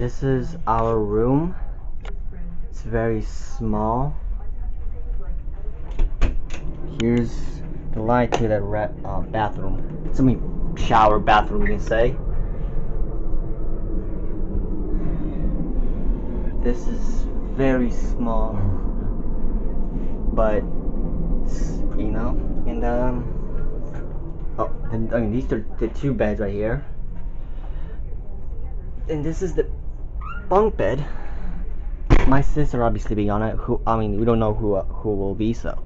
This is our room. It's very small. Here's the light to the bathroom. It's shower bathroom, you can say. This is very small, but it's, and these are the two beds right here, and this is the bunk bed. My sister obviously be on it. We don't know who will be, so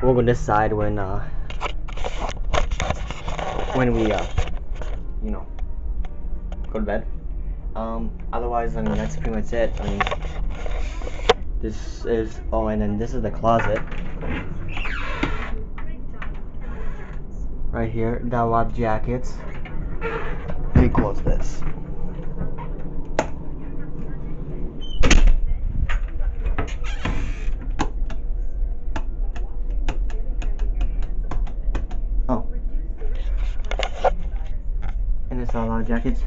we'll decide when we go to bed. Otherwise, that's pretty much it. This is, and then this is the closet right here. Got a lot of jackets. Let me close this. Oh, and it's a lot of jackets.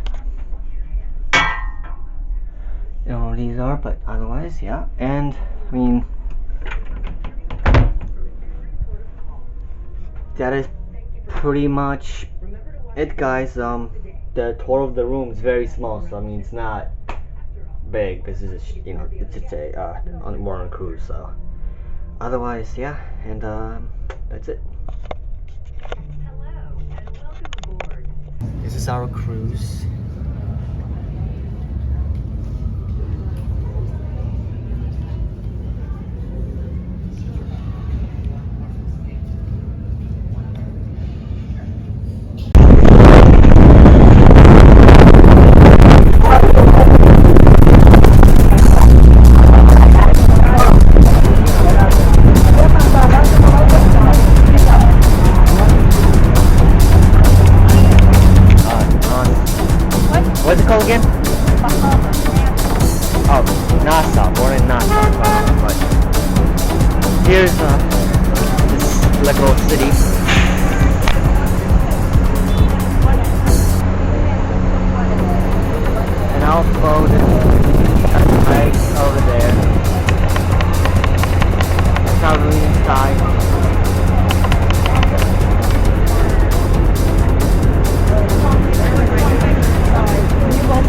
You know what these are, but otherwise, yeah. And that is pretty much it, guys. The tour of the room is very small, so it's not big. This is it's just more on a cruise. So otherwise, yeah. And that's it. Hello and welcome aboard. This is our cruise. What's it called again? Oh, Nassau. Born in Nassau. But here's this little city. And our boat is right over there. That's how we inside.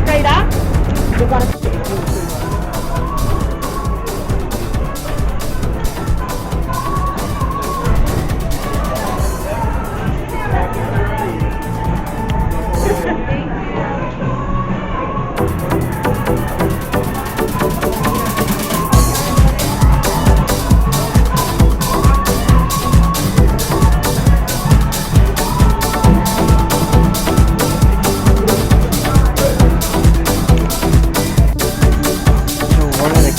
Straight up. You're gonna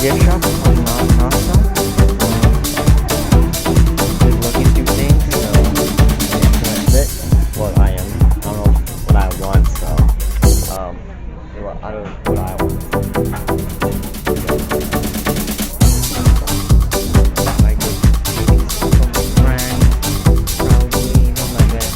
gift shop on Nassau. Just looking through things, so that's it. Well, I am. I don't know what I want, so I don't know what I want. Like some friends, probably, something like that.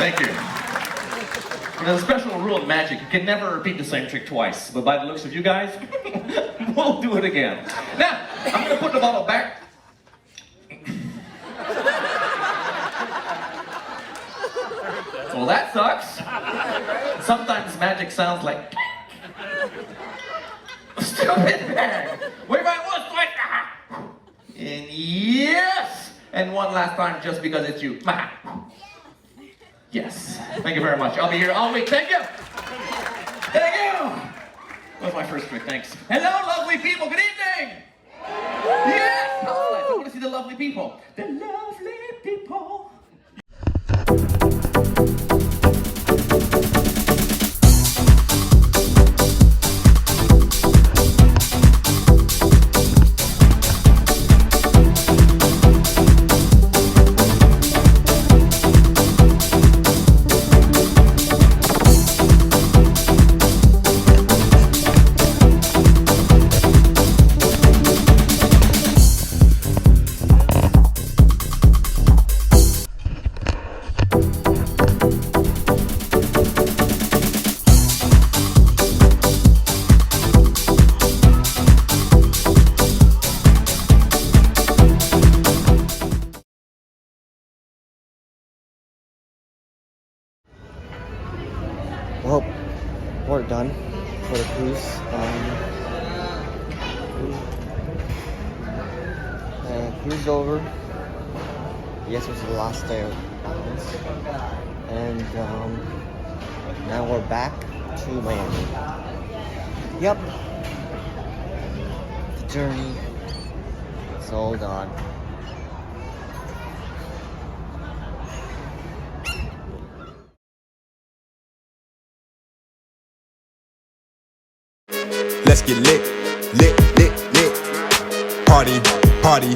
Thank you. There's a special rule in magic. You can never repeat the same trick twice. But by the looks of you guys, we'll do it again. Now, I'm going to put the bottle back. Well, that sucks. Sometimes magic sounds like... Stupid bag. Where am I? And yes! And one last time just because it's you. Yes. Thank you very much. I'll be here all week. Thank you. Thank you. That was my first trick. Thanks. Hello, lovely people. Good evening. Yes. I want to see the lovely people. The lovely people. Well, we're done for the cruise. Cruise over. Yes, it was the last day of balance, and now we're back to Miami. Yep, the journey is all done. Let's get lit, lit, lit, lit. Party, party.